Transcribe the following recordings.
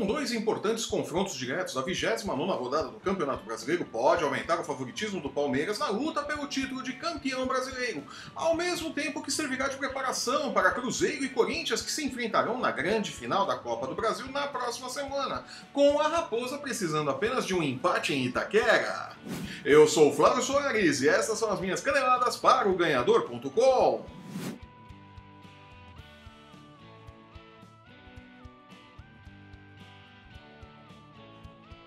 Com dois importantes confrontos diretos, a 29ª rodada do Campeonato Brasileiro pode aumentar o favoritismo do Palmeiras na luta pelo título de campeão brasileiro, ao mesmo tempo que servirá de preparação para Cruzeiro e Corinthians, que se enfrentarão na grande final da Copa do Brasil na próxima semana, com a Raposa precisando apenas de um empate em Itaquera. Eu sou o Flávio Soares e essas são as minhas caneladas para o Ganhador.com.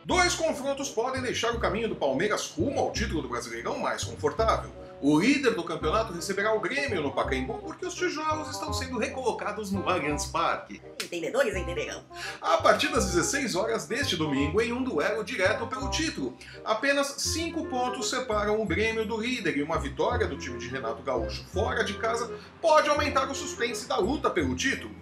Dois confrontos podem deixar o caminho do Palmeiras rumo ao título do Brasileirão mais confortável. O líder do campeonato receberá o Grêmio no Pacaembu porque os tijolos estão sendo recolocados no Allianz Parque. Entendedores entenderão. A partir das 16 horas deste domingo, em um duelo direto pelo título. Apenas 5 pontos separam o Grêmio do líder e uma vitória do time de Renato Gaúcho fora de casa pode aumentar o suspense da luta pelo título.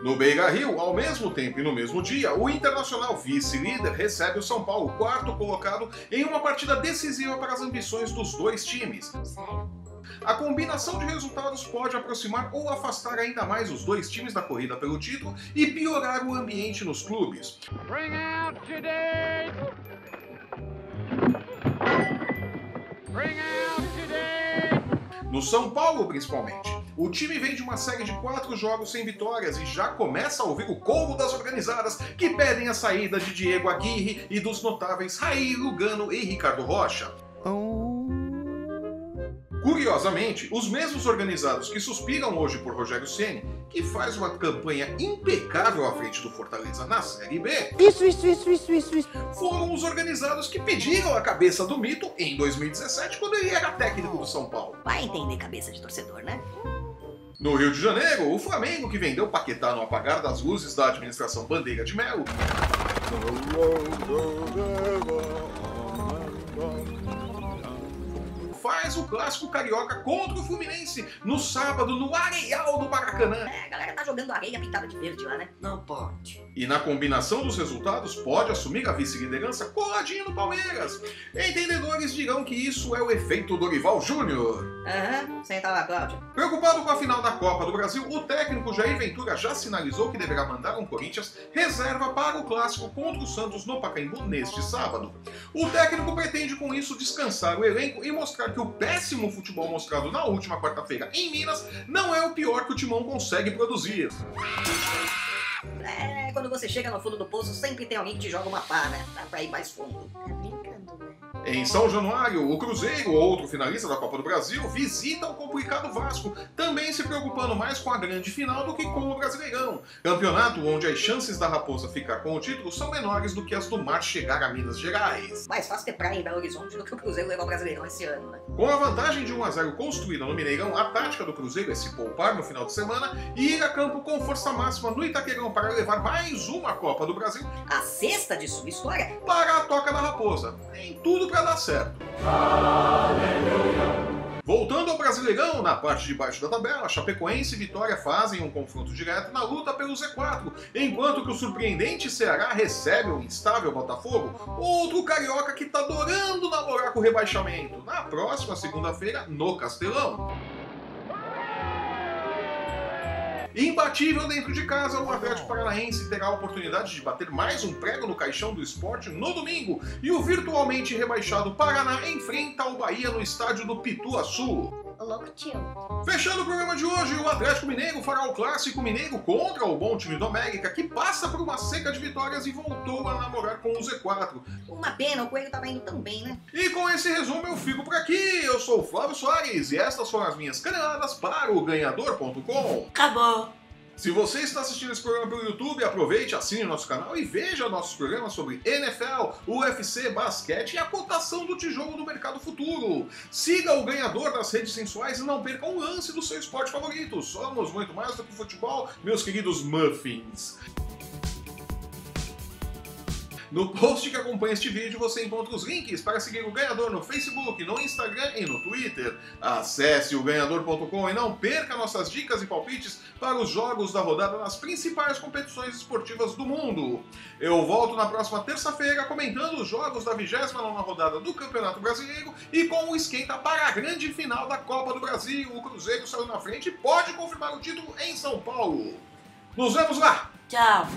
No Beira-Rio, ao mesmo tempo e no mesmo dia, o Internacional vice-líder recebe o São Paulo, quarto colocado, em uma partida decisiva para as ambições dos dois times. Sério? A combinação de resultados pode aproximar ou afastar ainda mais os dois times da corrida pelo título e piorar o ambiente nos clubes. Bring out today! Bring out today! No São Paulo, principalmente. O time vem de uma série de 4 jogos sem vitórias e já começa a ouvir o combo das organizadas que pedem a saída de Diego Aguirre e dos notáveis Raí, Lugano e Ricardo Rocha. Curiosamente, os mesmos organizados que suspiram hoje por Rogério Ceni, que faz uma campanha impecável à frente do Fortaleza na Série B, foram os organizados que pediram a cabeça do mito em 2017, quando ele era técnico do São Paulo. Vai entender cabeça de torcedor, né? No Rio de Janeiro, o Flamengo, que vendeu Paquetá no apagar das luzes da administração Bandeira de Melo, faz o clássico carioca contra o Fluminense no sábado no Areial do Maracanã. A galera tá jogando areia pintada de verde lá, né? Não pode. E na combinação dos resultados pode assumir a vice-liderança coladinho no Palmeiras. Entendedores dirão que isso é o efeito Dorival Júnior. Senta lá, Cláudio. Preocupado com a final da Copa do Brasil, o técnico Jair Ventura já sinalizou que deverá mandar um Corinthians reserva para o clássico contra o Santos no Pacaembu neste sábado. O técnico pretende com isso descansar o elenco e mostrar que o péssimo futebol mostrado na última quarta-feira em Minas não é o pior que o Timão consegue produzir. Quando você chega no fundo do poço, sempre tem alguém que te joga uma pá, né? Dá pra ir mais fundo. Tá brincando, né? Em São Januário, o Cruzeiro, outro finalista da Copa do Brasil, visita o complicado Vasco, também se preocupando mais com a grande final do que com o Brasileirão. Campeonato onde as chances da Raposa ficar com o título são menores do que as do Mar chegar a Minas Gerais. Mais fácil ter praia em Belo Horizonte do que o Cruzeiro levar o Brasileirão esse ano, né? Com a vantagem de 1-0 construída no Mineirão, a tática do Cruzeiro é se poupar no final de semana e ir a campo com força máxima no Itaquerão para levar mais uma Copa do Brasil A sexta de sua história? para a Toca da Raposa. Tem tudo para dar certo. Voltando ao Brasileirão, na parte de baixo da tabela, Chapecoense e Vitória fazem um confronto direto na luta pelo Z4, enquanto que o surpreendente Ceará recebe o instável Botafogo, outro carioca que tá adorando namorar com o rebaixamento, na próxima segunda-feira no Castelão. Imbatível dentro de casa, o Atlético Paranaense terá a oportunidade de bater mais um prego no caixão do esporte no domingo, e o virtualmente rebaixado Paraná enfrenta o Bahia no estádio do Pituaçu. Louco, tio. Fechando o programa de hoje, o Atlético Mineiro fará o clássico mineiro contra o bom time do América, que passa por uma seca de vitórias e voltou a namorar com o Z4. Uma pena, o Coelho tava indo tão bem, né? E com esse resumo eu fico por aqui. Eu sou o Flávio Soares e estas foram as minhas caneladas para o Ganhador.com. Acabou. Se você está assistindo esse programa pelo YouTube, aproveite, assine o nosso canal e veja nossos programas sobre NFL, UFC, basquete e a cotação do tijolo do mercado futuro. Siga o Ganhador nas redes sensuais e não perca um lance do seu esporte favorito. Somos muito mais do que futebol, meus queridos muffins. No post que acompanha este vídeo você encontra os links para seguir o Ganhador no Facebook, no Instagram e no Twitter. Acesse o Ganhador.com e não perca nossas dicas e palpites para os jogos da rodada nas principais competições esportivas do mundo. Eu volto na próxima terça-feira comentando os jogos da 29ª rodada do Campeonato Brasileiro e com o esquenta para a grande final da Copa do Brasil. O Cruzeiro saiu na frente e pode confirmar o título em São Paulo. Nos vemos lá! Tchau.